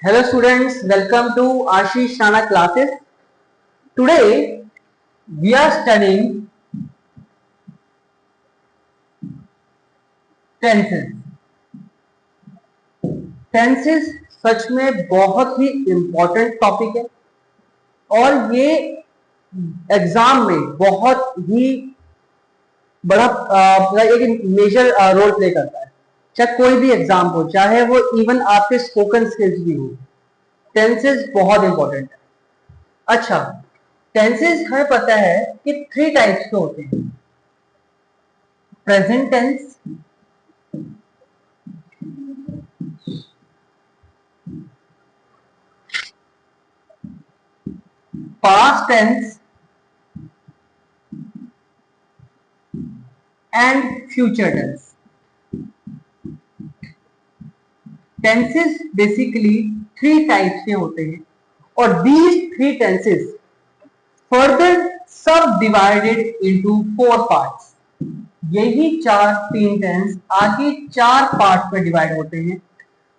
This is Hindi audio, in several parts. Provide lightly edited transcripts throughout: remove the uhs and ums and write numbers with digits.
Hello students, welcome to Ashish Rana classes. Today we are studying tenses. Tenses सच में बहुत ही इम्पोर्टेंट टॉपिक है और ये एग्जाम में बहुत ही बड़ा एक मेजर रोल प्ले करता है। चाहे कोई भी एग्जाम हो, चाहे वो इवन आपके स्पोकन स्किल्स भी हो, टेंसेस बहुत इंपॉर्टेंट है। अच्छा, टेंसेस हमें पता है कि 3 टाइप्स के होते हैं। Present tense, past tense and future tense. Tenses basically 3 types के होते हैं और these 3 tenses further सब डिवाइडेड इनटू 4 पार्ट्स। यही 3 टेंस आगे 4 पार्ट में डिवाइड होते हैं।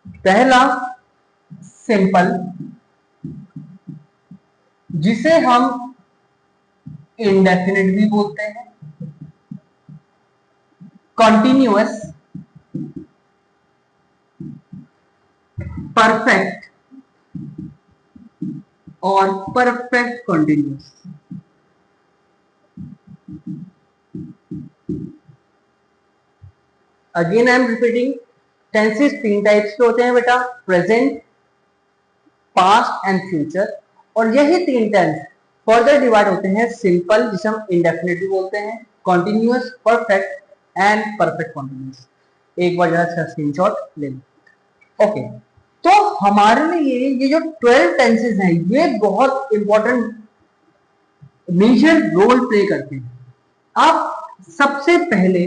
पहला सिंपल, जिसे हम इंडेफिनिट भी बोलते हैं। कॉन्टिन्यूअस, परफेक्ट और perfect continuous. Again I am repeating, tenses 3 types के होते हैं बेटा, प्रेजेंट, पास्ट एंड फ्यूचर। और यही 3 टेंस फर्दर डिवाइड होते हैं सिंपल, जिसे हम इंडेफिनिट भी बोलते हैं, continuous, perfect and perfect continuous. एक बार जरा इसका स्क्रीनशॉट ले लो। ओके, तो हमारे लिए ये जो 12 टेंसेस हैं ये बहुत इंपॉर्टेंट मेजर रोल प्ले करते हैं। अब सबसे पहले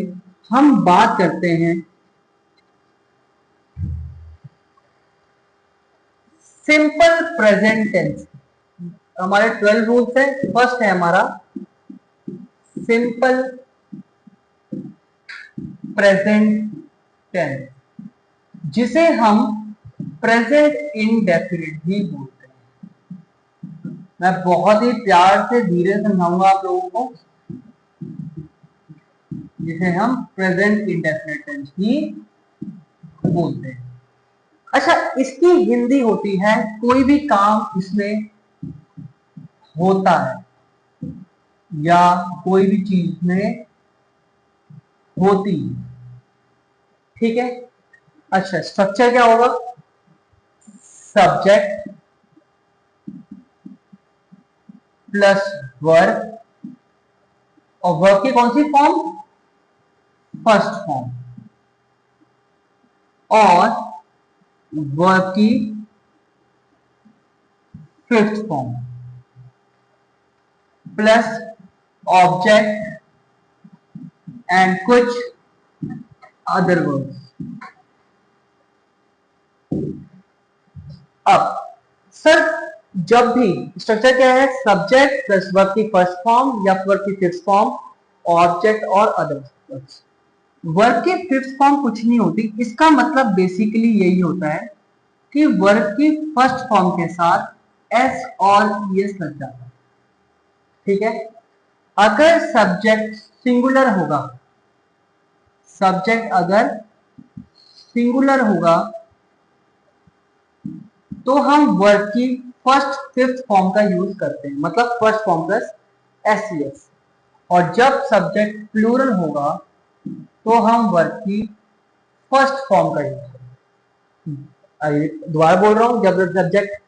हम बात करते हैं सिंपल प्रेजेंट टेंस। हमारे 12 रूल्स है। फर्स्ट है हमारा सिंपल प्रेजेंट टेंस, जिसे हम प्रेजेंट इंडेफिनिट भी बोलते हैं। मैं बहुत ही प्यार से धीरे समझाऊंगा आप लोगों को, जिसे हम प्रेजेंट इंडेफिनिट टेंस भी बोलते हैं। अच्छा, इसकी हिंदी होती है कोई भी काम इसमें होता है या कोई भी चीज में होती है। ठीक है। अच्छा, स्ट्रक्चर क्या होगा? सब्जेक्ट प्लस वर्ब, और वर्ब की कौन सी फॉर्म? फर्स्ट फॉर्म, और वर्ब की fifth form, plus object and कुछ अदर वर्ब्स। अब सर, जब भी स्ट्रक्चर क्या है? सब्जेक्ट प्लस वर्ब की फर्स्ट फॉर्म या वर्ब की फिफ्थ फॉर्म, ऑब्जेक्ट और अदर वर्ब्स। वर्ब की फिफ्थ फॉर्म कुछ नहीं होती। इसका मतलब बेसिकली यही होता है कि वर्ब की फर्स्ट फॉर्म के साथ एस और ईएस लग जाता है। ठीक है। अगर सब्जेक्ट सिंगुलर होगा, सब्जेक्ट अगर सिंगुलर होगा तो हम वर्ब की फर्स्ट फिफ्थ फॉर्म का यूज करते हैं, मतलब फर्स्ट फॉर्म प्लस एस। और जब सब्जेक्ट प्लूरल होगा तो हम वर्ब की फर्स्ट फॉर्म का यूज करेंगे। दोबारा बोल रहा हूं, जब सब्जेक्ट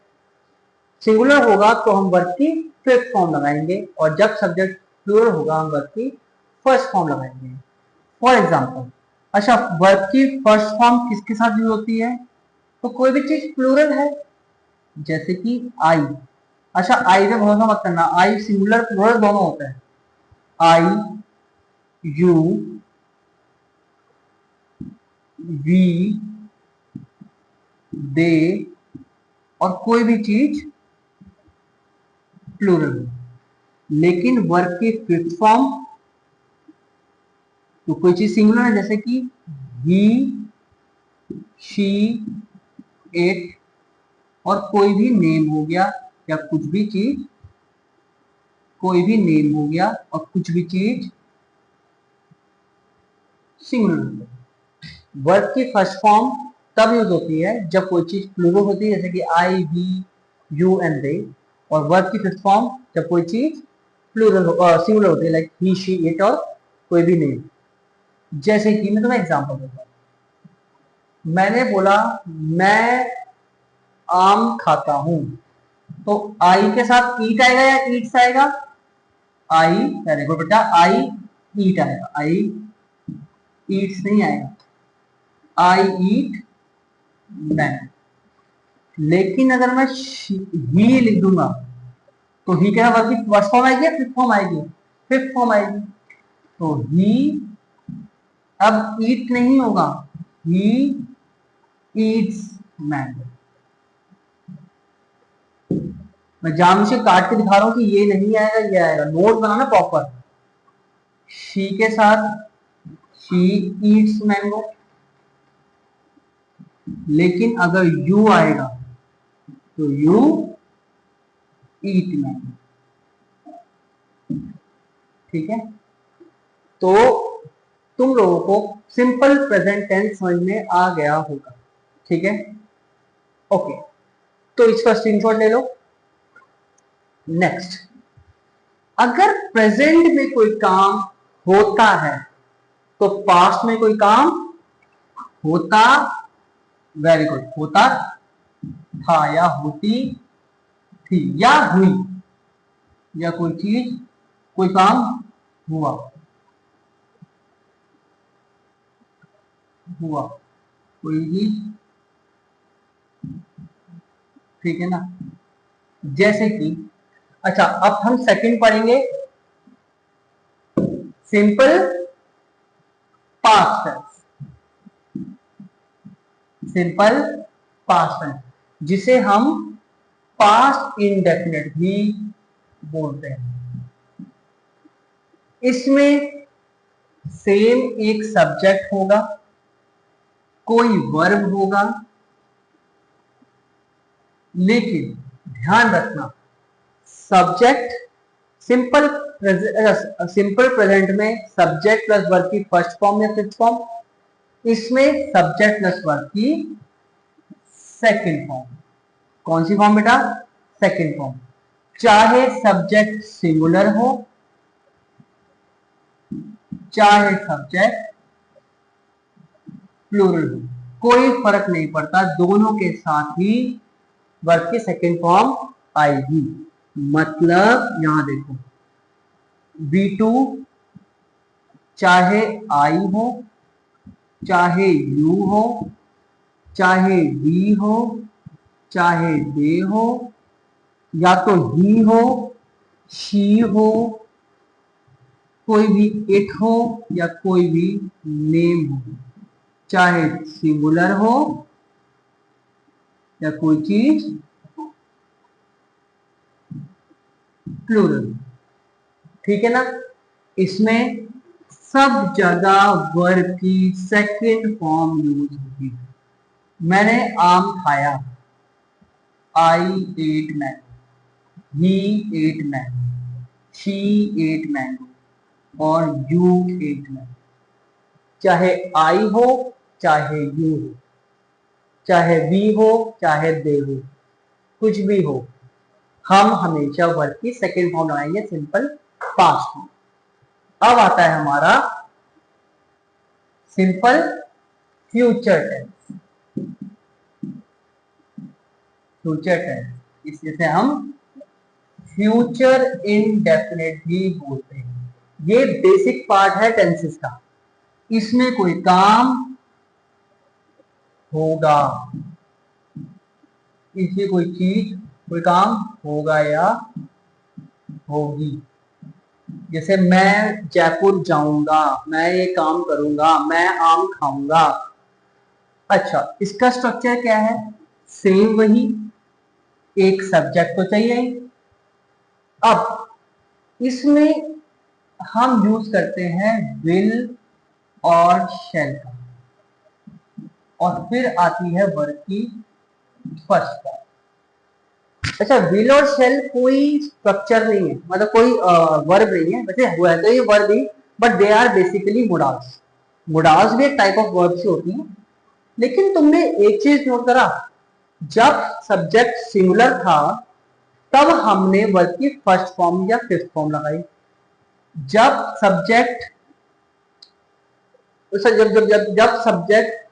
सिंगुलर होगा तो हम वर्ब की फिफ्थ फॉर्म लगाएंगे, और जब सब्जेक्ट प्लूरल होगा हम वर्ब की फर्स्ट फॉर्म लगाएंगे। फॉर एग्जाम्पल, अच्छा, वर्ब की फर्स्ट फॉर्म किसके साथ यूज होती है? तो कोई भी चीज प्लूरल है, जैसे कि आई। अच्छा, आई में भरोसा मत करना, आई सिंगुलर प्लूरल दोनों होता है। आई, यू, वी, दे, और कोई भी चीज प्लूरल है। लेकिन वर्ब की फिफ्थ फॉर्म, तो कोई चीज सिंगुलर है, जैसे कि ही, शी, इट, और कोई भी नेम हो गया या कुछ भी चीज, कोई भी नेम हो गया और कुछ भी चीज सिंगुलर हो गया। वर्ब की फर्स्ट फॉर्म तब यूज होती है जब कोई चीज प्लूरल होती है, जैसे कि आई, वी, यू एंड दे। और वर्ब की फिफ्थ फॉर्म जब कोई चीज प्लूरल सिंगुलर होती है, लाइक ही, शी, इट और कोई भी नेम। जैसे कि मैं तुम्हें एग्जांपल देता हूं, मैंने बोला मैं आम खाता हूं, तो आई के साथ ईट आएगा या ईट्स आएगा? आई, वेरी गुड बेटा, आई ईट आएगा, आई ईट्स नहीं आएगा, आई ईट मैंगो। लेकिन अगर मैं ही लिख दूंगा तो ही क्या वर्ब की फर्स्ट फॉर्म आएगी या फिफ्थ फॉर्म आएगी? फिफ्थ फॉर्म आएगी। तो ही अब ईट नहीं होगा, ही ईट्स मैंगो। मैं जान से काट के दिखा रहा हूं कि ये नहीं आएगा, ये आएगा, नोट बनाना प्रॉपर। शी के साथ शी ईट्स मैंगो, लेकिन अगर यू आएगा तो यू ईट मैंगो। ठीक है, तो तुम लोगों को सिंपल प्रेजेंट टेंस समझ में आ गया होगा। ठीक है, ओके, तो इसका स्क्रीनशॉट ले लो। नेक्स्ट, अगर प्रेजेंट में कोई काम होता है तो पास्ट में कोई काम होता, वेरी गुड, होता था या होती थी या हुई, या कोई चीज कोई काम हुआ, हुआ कोई चीज। ठीक है ना, जैसे कि, अच्छा अब हम सेकंड पढ़ेंगे, simple past tense. Simple past tense जिसे हम पास्ट इंडेफिनिट भी बोलते हैं। इसमें सेम एक सब्जेक्ट होगा, कोई वर्ब होगा, लेकिन ध्यान रखना सब्जेक्ट सिंपल प्रेजेंट में सब्जेक्ट प्लस वर्ब की फर्स्ट फॉर्म या फिफ्थ फॉर्म, इसमें सब्जेक्ट प्लस वर्ब की सेकंड फॉर्म। कौन सी फॉर्म बेटा? Second form. चाहे सब्जेक्ट सिंगुलर हो, चाहे सब्जेक्ट प्लूरल हो, कोई फर्क नहीं पड़ता, दोनों के साथ ही वर्ब की सेकंड फॉर्म आएगी। मतलब यहां देखो, V2 चाहे आई हो, चाहे यू हो, चाहे वी हो, चाहे दे हो, या तो ही हो, शी हो, कोई भी इट हो, या कोई भी नेम हो, चाहे सिंगुलर हो या कोई चीज प्लूरल। ठीक है ना, इसमें सब जगह वर्ब की सेकंड फॉर्म यूज होगी। मैंने आम खाया, I ate mango, he ate mango, she ate mango और यू एट मैंगो। चाहे आई हो, चाहे यू हो, चाहे वी हो, चाहे दे हो, कुछ भी हो, हम हमेशा वर्ब की सेकंड फॉर्म लगाएंगे, सिंपल पास्ट में। अब आता है हमारा simple future tense. Future tense इसे हम फ्यूचर इनडेफिनिट भी बोलते हैं। ये बेसिक पार्ट है टेंसेस का। इसमें कोई काम होगा, इसमें कोई चीज कोई काम होगा या होगी। जैसे मैं जयपुर जाऊंगा, मैं ये काम करूंगा, मैं आम खाऊंगा। अच्छा, इसका स्ट्रक्चर क्या है? सेम वही, एक सब्जेक्ट तो चाहिए। अब इसमें हम यूज करते हैं विल और शैल का, और फिर आती है वर्ब की फर्स्ट फॉर्म। अच्छा, विल और शेल कोई स्ट्रक्चर नहीं है, मतलब कोई वर्ब नहीं है, वैसे हुआ है तो ये वर्ब ही, but they are basically modals. Modals भी एक टाइप ऑफ वर्ब से होती है। लेकिन तुमने एक चीज नोट करा, जब सब्जेक्ट सिंगुलर था तब हमने वर्ब की फर्स्ट फॉर्म या फिफ्थ फॉर्म लगाई। जब सब्जेक्ट जब जब जब जब सब्जेक्ट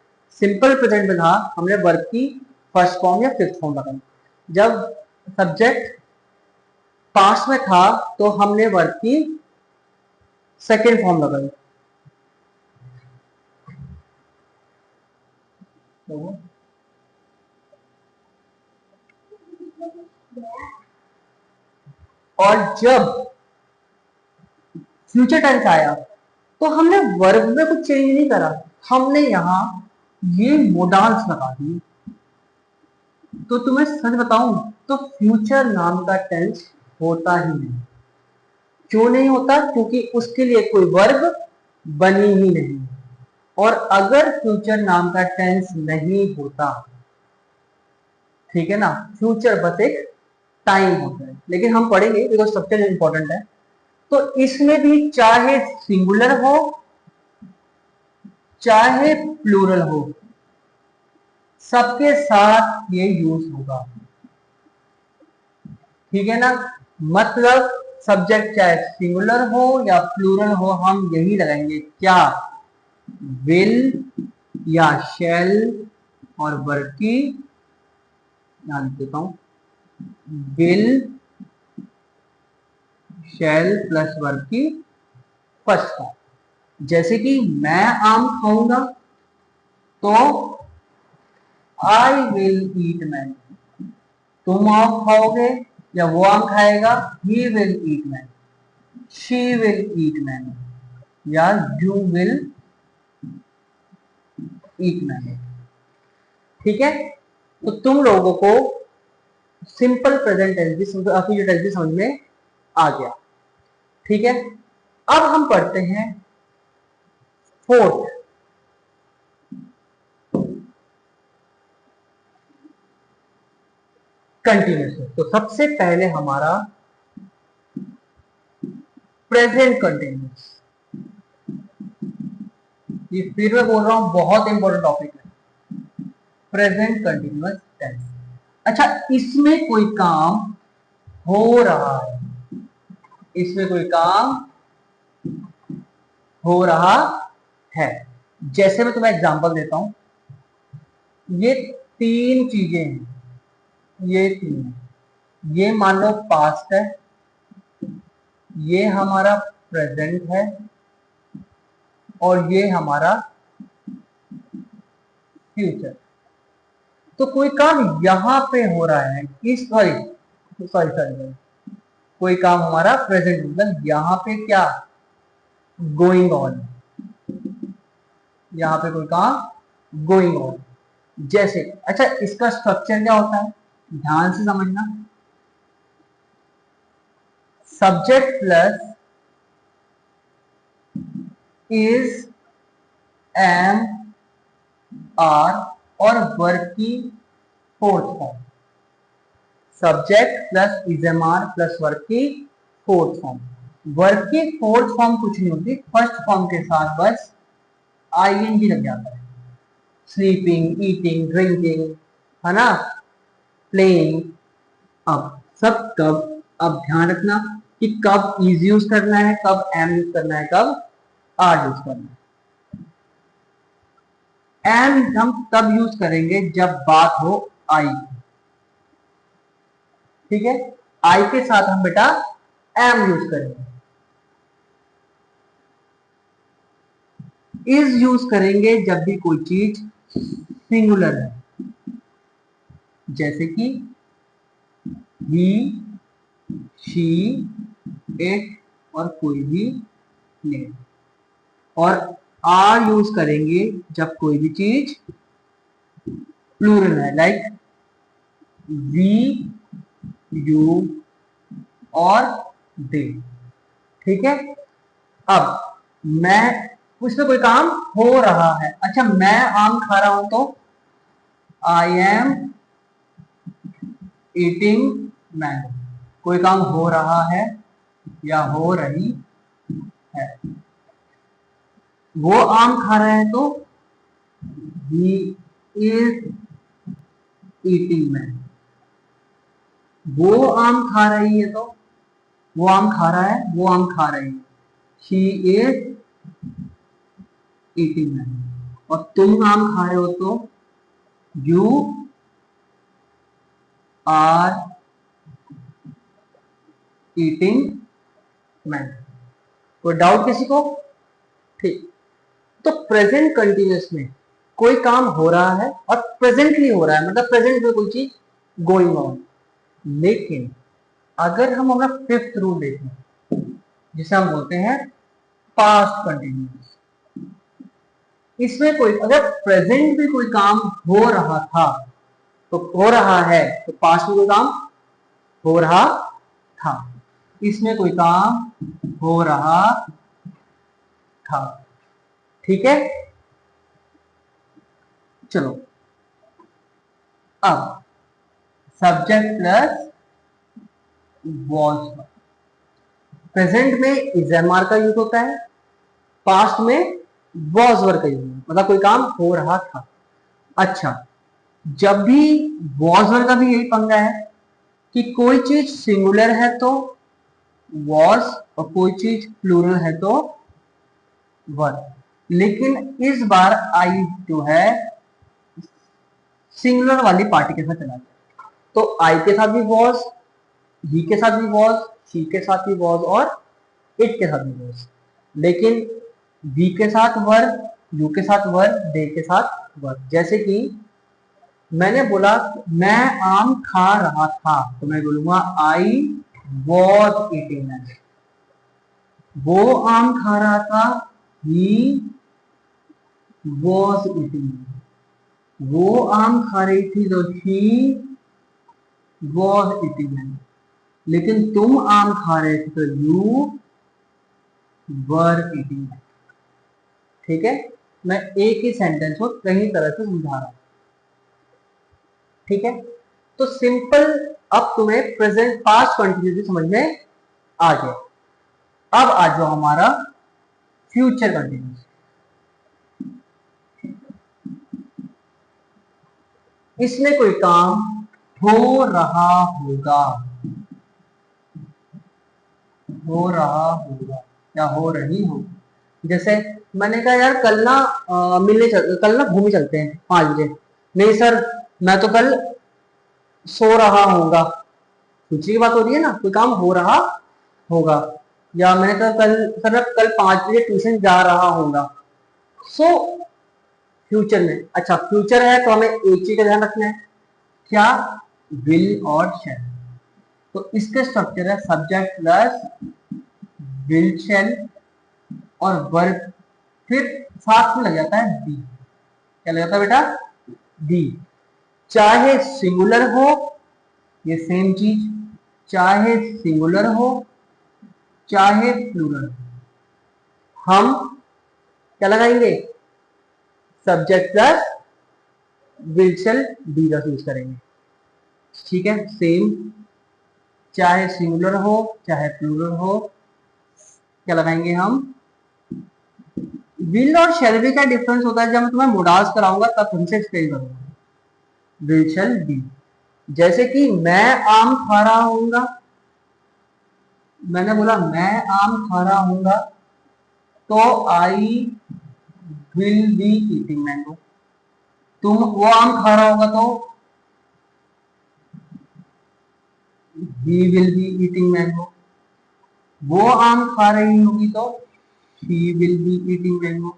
सिंपल प्रेजेंट में था हमने वर्ब की फर्स्ट फॉर्म या फिफ्थ फॉर्म लगाई। जब सब्जेक्ट पास्ट में था तो हमने वर्ब की सेकेंड फॉर्म लगाई। तो और जब फ्यूचर टेंस आया तो हमने वर्ब में कुछ चेंज नहीं करा, हमने यहां ये मोडाल्स लगा दिए। तो तुम्हें सच बताऊं तो फ्यूचर नाम का टेंस होता ही नहीं। क्यों नहीं होता? क्योंकि उसके लिए कोई वर्ब बनी ही नहीं। और अगर फ्यूचर नाम का टेंस नहीं होता, ठीक है ना, फ्यूचर बस एक टाइम होता है, लेकिन हम पढ़ेंगे बिकॉज स्ट्रक्चर इंपॉर्टेंट है। तो इसमें भी चाहे सिंगुलर हो चाहे प्लूरल हो, सबके साथ ये यूज होगा, ठीक है ना। मतलब सब्जेक्ट चाहे सिंगुलर हो या प्लूरल हो, हम यही लगाएंगे, क्या विल या शेल और वर्ब की, यहां लिख देता हूं, विल शेल प्लस वर्ब की फर्स्ट फॉर्म। जैसे कि मैं आम खाऊंगा तो आई विल ईट मैंगो, तुम आम खाओगे या वो आम खाएगा, he will eat mango, she will eat mango या यू विल ईट मैंगो, ठीक है। तो तुम लोगों को सिंपल प्रेजेंट टेंस भी फ्यूचर टेंस भी समझ में आ गया, ठीक है। अब हम पढ़ते हैं फोर्थ, कंटिन्यूस। तो सबसे पहले हमारा प्रेजेंट कंटिन्यूस, ये फिर मैं बोल रहा हूं बहुत इंपॉर्टेंट टॉपिक है, प्रेजेंट कंटिन्यूअस टेंस। अच्छा, इसमें कोई काम हो रहा है, इसमें कोई काम हो रहा है। जैसे मैं तुम्हें एग्जांपल देता हूं, ये तीन चीजें हैं, ये तीन, ये मान लो पास्ट है, ये हमारा प्रेजेंट है और ये हमारा फ्यूचर। तो कोई काम यहां पे हो रहा है, इस सॉरी सॉरी सॉरी कोई काम हमारा प्रेजेंट, मतलब यहां पे क्या गोइंग ऑन, यहां पे कोई काम गोइंग ऑन। जैसे, अच्छा इसका स्ट्रक्चर क्या होता है, ध्यान से समझना, subject plus is, am, are और वर्ब की fourth form, subject plus is am are plus verb की फोर्थ फॉर्म। वर्ब की फोर्थ फॉर्म कुछ नहीं होती, फर्स्ट फॉर्म के साथ बस आईएनजी लग जाता है, स्लीपिंग, ईटिंग, ड्रिंकिंग, है ना, प्लेइंग। अब सब कब, अब ध्यान रखना कि कब इज यूज करना है, कब एम यूज करना है, कब आर यूज करना है। एम हम तब यूज करेंगे जब बात हो आई, ठीक है, आई के साथ हम बेटा एम यूज करेंगे। इज यूज करेंगे जब भी कोई चीज सिंगुलर है, जैसे कि ही, शी, इट और कोई भी नेम। और आर यूज करेंगे जब कोई भी चीज प्लूरल है, लाइक वी, यू और दे, ठीक है। अब मैं, उसमें कोई काम हो रहा है, अच्छा मैं आम खा रहा हूं तो आई एम ईटिंग मैंगो, कोई काम हो रहा है या हो रही है। वो आम खा रहा है तो he is eating मैंगो। वो आम खा रही है तो वो आम खा रहा है, वो आम खा रही है, she is eating मैंगो। और तुम आम खा रहे हो तो you are eating मैंगो। कोई डाउट किसी को? ठीक। तो प्रेजेंट कंटिन्यूअस में कोई काम हो रहा है और प्रेजेंटली हो रहा है, मतलब प्रेजेंट में कोई चीज गोइंग ऑन। लेकिन अगर हम अपना फिफ्थ रूल देखें जिसे हम बोलते हैं पास्ट कंटिन्यूअस, इसमें कोई अगर प्रेजेंट में कोई काम हो रहा था तो हो रहा है, तो पास्ट में कोई काम हो रहा था, इसमें कोई काम हो रहा था। ठीक है, चलो अब सब्जेक्ट प्लस वॉज। प्रेजेंट में इज एम आर का यूज होता है, पास्ट में वॉज वर का यूज, मतलब कोई काम हो रहा था। अच्छा, जब भी वॉज वर का भी यही पंगा है कि कोई चीज सिंगुलर है तो वॉज और कोई चीज प्लूरल है तो वर। लेकिन इस बार आई जो है सिंगुलर वाली पार्टी के साथ चला गया, तो आई के साथ भी वॉज, ही के साथ भी वॉज, शी के साथ भी वॉज और इट के साथ भी वॉज। लेकिन वी के साथ वर, यू के साथ वर, दे के साथ वर। जैसे कि मैंने बोला मैं आम खा रहा था तो मैं बोलूंगा आई वॉज ईटिंग एन। वो आम खा रहा था, ही वॉज ईटिंग। वो आम खा रही थी तो शी वॉज ईटिंग एन। लेकिन तुम आम खा रहे थे तो यू वर ईटिंग। ठीक है, मैं एक ही सेंटेंस को कई तरह से समझा रहा हूं। ठीक है, तो सिंपल अब तुम्हें प्रेजेंट पास्ट कंटिन्यूटी समझ में आ गया। अब आ जाओ हमारा फ्यूचर कंटिन्यूस। इसमें कोई काम हो रहा होगा, हो रहा होगा या हो रही होगी। जैसे मैंने कहा यार कल ना कल ना घूमने चलते हैं 5 बजे। नहीं सर मैं तो कल सो रहा होगा। फ्यूचर की बात हो रही है ना, कोई काम हो रहा होगा। या मैंने कहा कल सर मैं कल 5 बजे ट्यूशन जा रहा होगा। सो फ्यूचर में, अच्छा फ्यूचर है तो हमें एक चीज का ध्यान रखना है, क्या? विल और शैल। तो इसके स्ट्रक्चर है सब्जेक्ट प्लस विल शैल और वर्ब, फिर साथ में लग जाता है बी। क्या लग जाता है बेटा? बी। चाहे सिंगुलर हो, ये सेम चीज, चाहे सिंगुलर हो चाहे प्लूरल, हम क्या लगाएंगे? Subject plus will shall be का यूज करेंगे। ठीक है, सेम, चाहे सिंगुलर हो चाहे प्लूरल हो, क्या लगाएंगे हम? विल और शैल बी का डिफरेंस होता है, जब मैं तुम्हें मोडाल्स कराऊंगा तब तुमसे एक्सप्लेन करूंगा। विल शैल बी, जैसे कि मैं आम खा रहा हूंगा, मैंने बोला मैं आम खा रहा हूंगा तो I will be eating mango. तुम वो आम खा रहा होगा तो he will be eating mango. वो आम खा रही होगी तो she will be eating mango.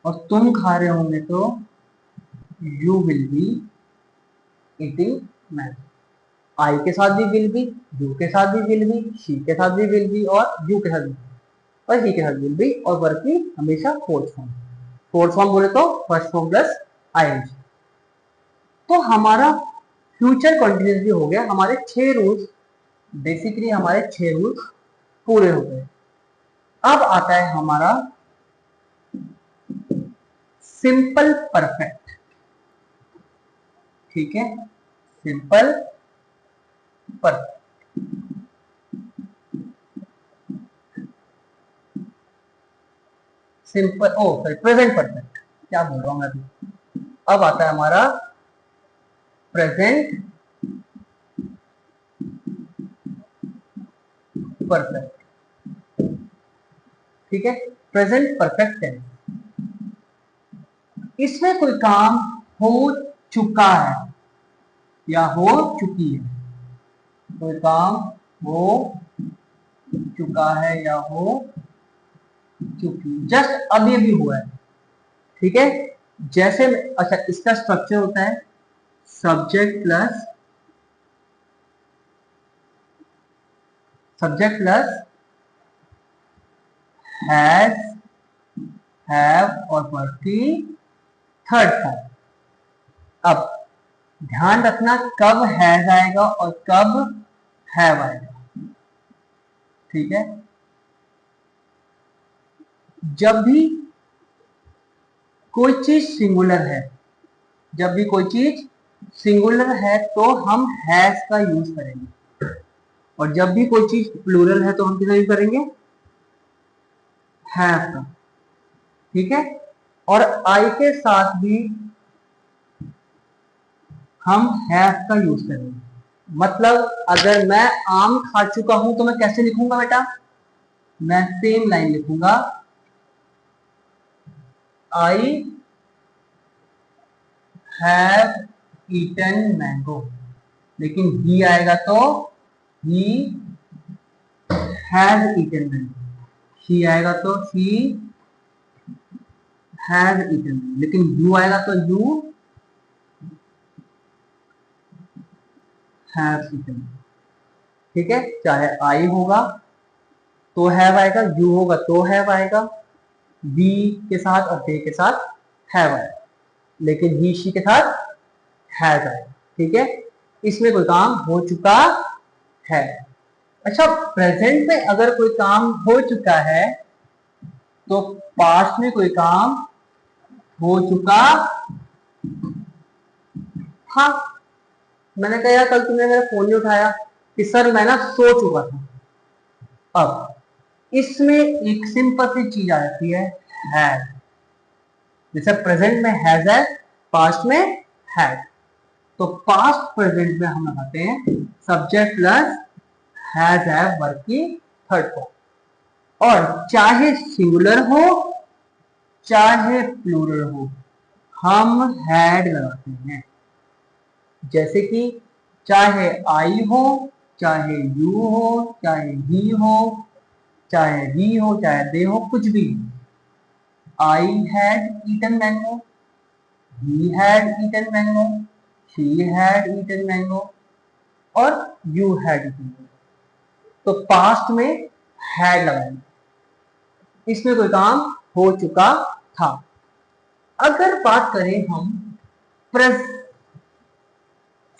और तुम खा रहे होंगे तो you will be eating mango. I के साथ भी विल बी, यू के साथ भी विल बी, शी के साथ भी विल बी और यू के साथ भी और ही के साथ विल बी, और वर्ब की हमेशा फोर्थ फॉर्म। फोर्थ फॉर्म बोले तो फर्स्ट फॉर्म प्लस आईएनजी। तो हमारा फ्यूचर कंटिन्यूस भी हो गया। हमारे 6 रूल्स, बेसिकली हमारे 6 रूल्स पूरे हो गए। अब आता है हमारा सिंपल परफेक्ट। ठीक है, सिंपल परफेक्ट। सिंपल, ओ सॉरी, प्रेजेंट परफेक्ट, क्या बोल रहा हूं मैं अभी। अब आता है हमारा प्रेजेंट परफेक्ट। ठीक है, प्रेजेंट परफेक्ट टेंस, इसमें कोई काम हो चुका है या हो चुकी है, कोई काम हो चुका है या हो चुकी, जस्ट अभी अभी हुआ है। ठीक है, जैसे, अच्छा इसका स्ट्रक्चर होता है सब्जेक्ट प्लस हैज, हैव और वर्ब की थर्ड फॉर्म। अब ध्यान रखना कब हैज आएगा और कब हैव आएगा। ठीक है, जब भी कोई चीज सिंगुलर है, जब भी कोई चीज सिंगुलर है तो हम हैज का यूज करेंगे, और जब भी कोई चीज प्लूरल है तो हम किसका यूज करेंगे, हैव का। ठीक है, और आई के साथ भी हम हैव का यूज करेंगे। मतलब अगर मैं आम खा चुका हूं तो मैं कैसे लिखूंगा बेटा, मैं सेम लाइन लिखूंगा, आई हैव ईटन मैंगो, लेकिन ही आएगा तो ही हैज ईटन मैंगो, ही आएगा तो ही हैज ईटन, लेकिन यू आएगा तो यू हैव ईटन। ठीक है, चाहे आई होगा तो हैव आएगा, यू होगा तो हैव आएगा, बी के साथ और दे के साथ हैव आएगा, लेकिन ही शी के साथ हैज आएगा। ठीक है, इसमें कोई काम हो चुका है। अच्छा, प्रेजेंट में अगर कोई काम हो चुका है तो पास्ट में कोई काम हो चुका था। मैंने कहा यार कल तुमने मेरा फोन नहीं उठाया कि सर मैं ना सो चुका था। अब इसमें एक सिंपल सी चीज आ जाती है हैज, जैसे प्रेजेंट में हैज है, पास्ट में हैड, तो पास्ट प्रेजेंट में हम लगाते हैं subject plus has have verb की थर्ड फॉर्म, और चाहे सिंगुलर हो चाहे प्लूरल हो हम हैड लगाते हैं। जैसे कि चाहे आई हो, चाहे यू हो, चाहे ही हो, चाहे वी हो, चाहे दे हो, कुछ भी, I had eaten mango, he had eaten mango, she had eaten mango, और यू हैड ईटन मैंगो, तो पास्ट में हैड लगाएंगे, इसमें कोई काम हो चुका था। अगर बात करें हम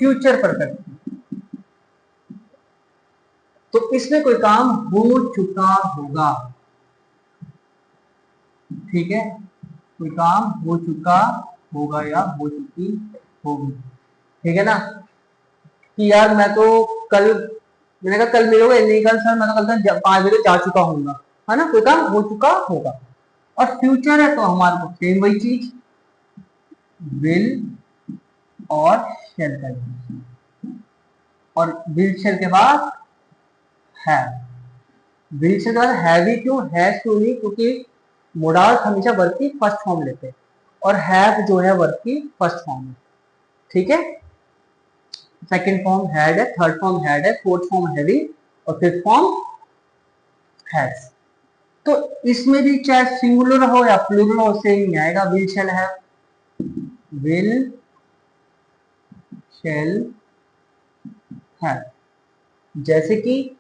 फ्यूचर परफेक्ट, तो इसमें कोई काम हो चुका होगा। ठीक है, कोई काम हो चुका होगा या हो चुकी होगी। ठीक है ना, कि यार मैं तो कल, मैंने कहा कल मिलोगे, नहीं कल सर मैं तो कल तक 5 बजे जा चुका हूँ, है ना, कोई काम हो चुका होगा। और फ्यूचर है तो हमारे को सेम वही चीज, विल और शेल का यूज, और विल शेल के बाद हैव, विल शेल के बाद हैव ही क्यों, हैज क्यों नहीं, क्योंकि मोडाल्स हमेशा वर्ब की फर्स्ट फॉर्म लेते हैं और हैव जो है वर्ब की फर्स्ट फॉर्म है। ठीक है, सेकंड फॉर्म हैड है, थर्ड फॉर्म हैड है, फोर्थ फॉर्म हैवी और फिफ्थ फॉर्म हैज। तो इसमें भी चाहे सिंगुलर हो या प्लूरल हो सेम ही आएगा, will shall have, will shall have. जैसे कि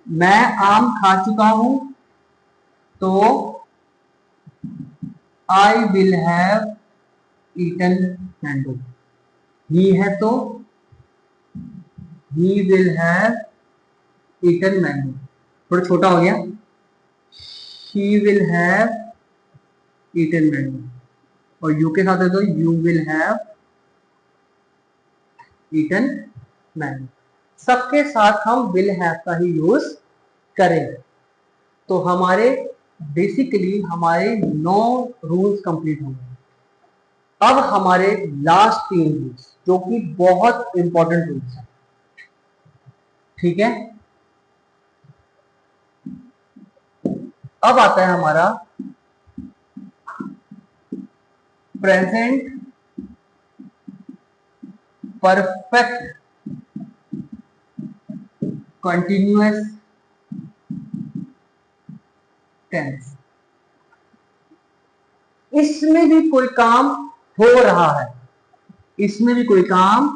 मैं आम खा चुका हूं तो I will have eaten mango, he है तो he will have eaten mango, थोड़ा छोटा हो गया, she will have eaten mango, और यू के साथ है तो you will have eaten mango. सबके साथ हम विल हैव का ही यूज करें। तो हमारे बेसिकली हमारे 9 रूल्स कंप्लीट हो गए। अब हमारे लास्ट 3 रूल्स जो कि बहुत इंपॉर्टेंट रूल्स हैं, ठीक है। अब आता है हमारा प्रेजेंट परफेक्ट कंटिन्यूअस टेंस। इसमें भी कोई काम हो रहा है, इसमें भी कोई काम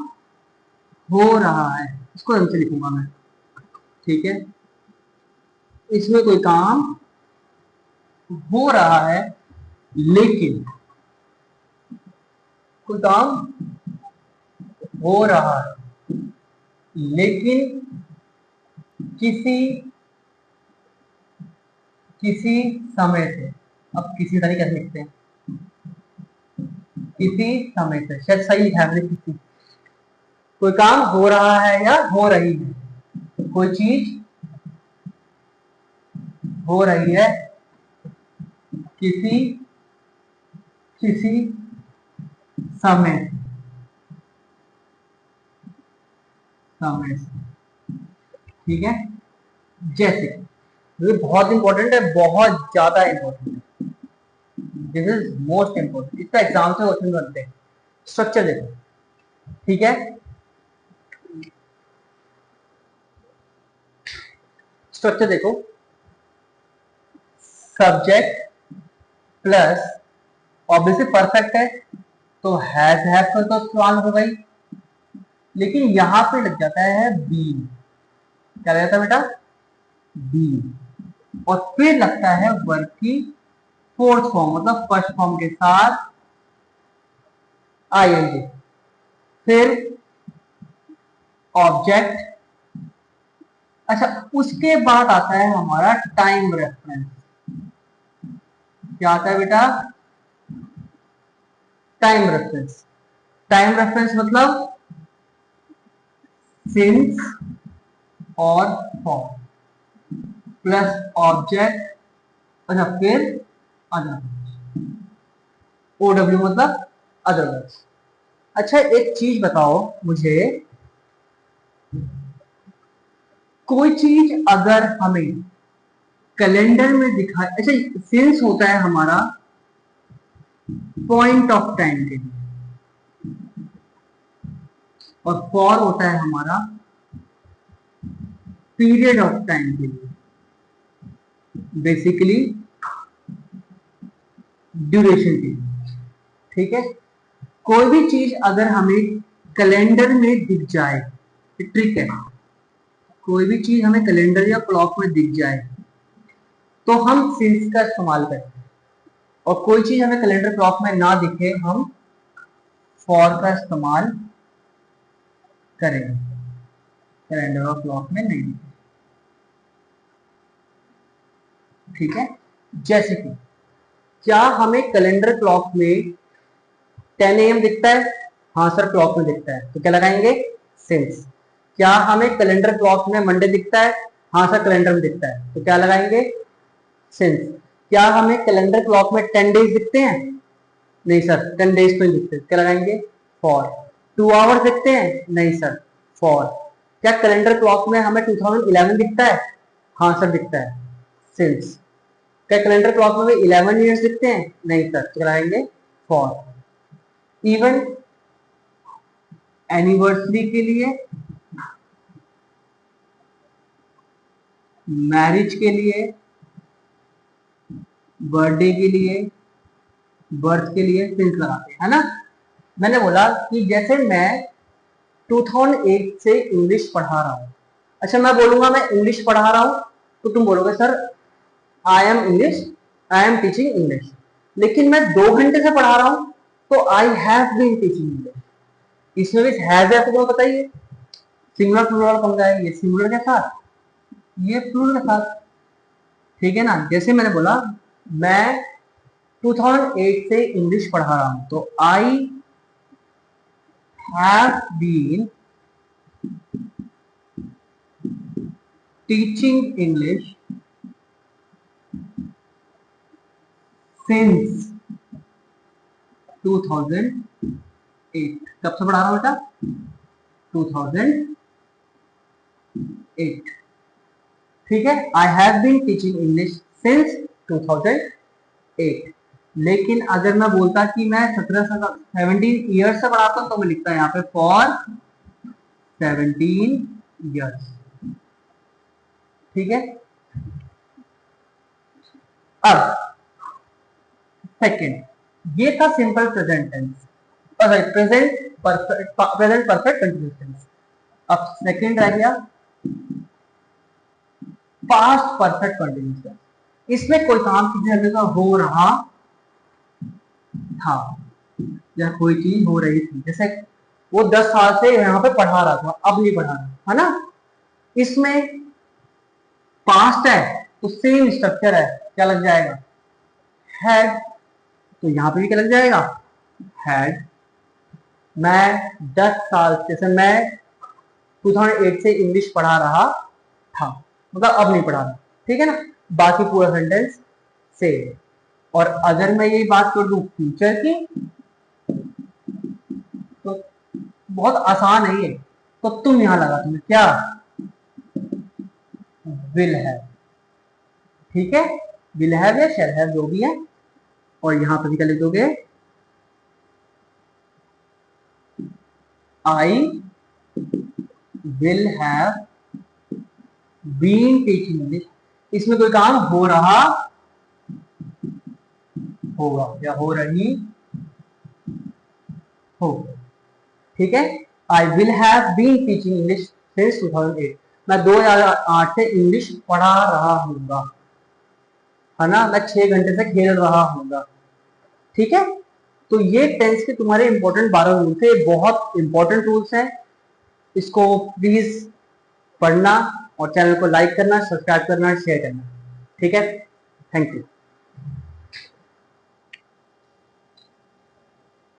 हो रहा है, इसको हमसे लिखूंगा मैं, ठीक है। इसमें कोई काम हो रहा है, लेकिन कोई काम हो रहा है लेकिन किसी किसी समय से। अब किसी तरह कैसे लिखते हैं, किसी समय से, शायद सही है हमने किसी। कोई काम हो रहा है या हो रही है, कोई चीज हो रही है किसी किसी समय समय से, ठीक है। जैसे ये बहुत इंपॉर्टेंट है, बहुत ज्यादा इंपॉर्टेंट है, दिस इज मोस्ट इंपॉर्टेंट। इसका एग्जाम से क्वेश्चन बनते हैं। स्ट्रक्चर देखो, ठीक है। स्ट्रक्चर देखो, सब्जेक्ट प्लस, ऑब्वियसली परफेक्ट है तो हैव कर तो इस्तेमाल हो गई, लेकिन यहां पे लग जाता है बीन। क्या लग जाता है बेटा, बीन। और फिर लगता है वर्ब की फोर्थ फॉर्म, मतलब फर्स्ट फॉर्म के साथ आईएनजी। फिर ऑब्जेक्ट। अच्छा, उसके बाद आता है हमारा टाइम रेफरेंस। क्या आता है बेटा, टाइम रेफरेंस। टाइम रेफरेंस मतलब सिंस और फॉर प्लस ऑब्जेक्ट। अच्छा, फिर अदर, ओडब्ल्यू मतलब अदरवाइज। अच्छा, एक चीज बताओ मुझे, कोई चीज अगर हमें कैलेंडर में दिखाए, अच्छा सिंस होता है हमारा पॉइंट ऑफ टाइम के लिए, और फॉर होता है हमारा पीरियड ऑफ टाइम के लिए, बेसिकली ड्यूरेशन के लिए, ठीक है। कोई भी चीज अगर हमें कैलेंडर में दिख जाए, ट्रिक है, कोई भी चीज हमें कैलेंडर या क्लॉक में दिख जाए तो हम सिंस का इस्तेमाल करते हैं, और कोई चीज हमें कैलेंडर क्लॉक में ना दिखे हम फॉर का इस्तेमाल करेंगे, कैलेंडर और क्लॉक में नहीं दिखे, ठीक है। जैसे कि क्या हमें कैलेंडर क्लॉक में 10 AM दिखता है, हाँ सर क्लॉक में दिखता है, तो क्या लगाएंगे, सिंस। क्या हमें कैलेंडर क्लॉक में मंडे दिखता है, हाँ सर कैलेंडर में दिखता है, तो क्या लगाएंगे, सिंस। क्या हमें कैलेंडर क्लॉक में 10 डेज दिखते हैं, नहीं सर 10 डेज तो नहीं दिखते, क्या लगाएंगे, फॉर। 2 आवर्स दिखते हैं, नहीं सर, फॉर। क्या कैलेंडर क्लॉक में हमें 2011 दिखता है, हाँ सर दिखता है, सिंस। क्या कैलेंडर क्लॉक में 11 ईयर्स दिखते हैं, नहीं सर, तो लगाएंगे फॉर। इवन एनिवर्सरी के लिए, मैरिज के लिए, बर्थडे के लिए, बर्थ के लिए सिंस लगाते हैं, है ना। मैंने बोला कि जैसे मैं 2008 से इंग्लिश पढ़ा रहा हूं, अच्छा मैं बोलूंगा मैं इंग्लिश पढ़ा रहा हूं, तो तुम बोलोगे sir I am English, I am teaching English. लेकिन मैं 2 घंटे से पढ़ा रहा हूं तो I have been teaching English. इसमें भी हैज है, तो तुम्हें बताइए सिंगुलर प्लूरल पंगा है, ये सिंगुलर के साथ, ये प्लूरल के साथ, ठीक है ना। जैसे मैंने बोला मैं 2008 से इंग्लिश पढ़ा रहा हूं, तो I have been teaching English since 2008। कब से पढ़ा रहा हूं बेटा? 2008। ठीक है, I have been teaching English since 2008। लेकिन अगर मैं बोलता कि मैं 17 ईयर्स से पढ़ाता हूं तो मैं लिखता यहाँ पे फॉर 17 ईयर्स। ठीक है, अब सेकंड ये था simple present tense, present perfect continuous tense. अब सेकंड रह गया पास्ट परफेक्ट कंटिन्यूअस टेंस। इसमें कोई काम किसी जगह का हो रहा था या कोई चीज हो रही थी, जैसे वो 10 साल से यहाँ पे पढ़ा रहा था, अब नहीं पढ़ा रहा है ना। इसमें पास्ट है तो सेम स्ट्रक्चर है, क्या लग जाएगा? हैड। तो यहाँ पे भी क्या लग जाएगा? हैड। मैं 10 साल जैसे मैं 2008 से इंग्लिश पढ़ा रहा था, मतलब अब नहीं पढ़ा रहा। ठीक है ना, बाकी पूरा सेंटेंस सेम। और अगर मैं ये बात कर दूं फ्यूचर की तो बहुत आसान है ये। तो तुम यहां लगा तुम्हें क्या? विल है। ठीक है, विल हैव या शैल हैव जो भी है। और यहां पर भी क्या लिख दोगे? I will have been teaching English. इसमें कोई काम हो रहा होगा या हो रही हो। ठीक है, I will have been teaching English since 2008। मैं 2008 से इंग्लिश पढ़ा रहा हूँगा, है ना। मैं 6 घंटे से खेल रहा हूँगा। ठीक है, तो ये टेंस के तुम्हारे इंपॉर्टेंट 12 रूल्स थे, बहुत इंपॉर्टेंट रूल्स हैं। इसको प्लीज पढ़ना और चैनल को लाइक करना, सब्सक्राइब करना, शेयर करना। ठीक है, थैंक यू।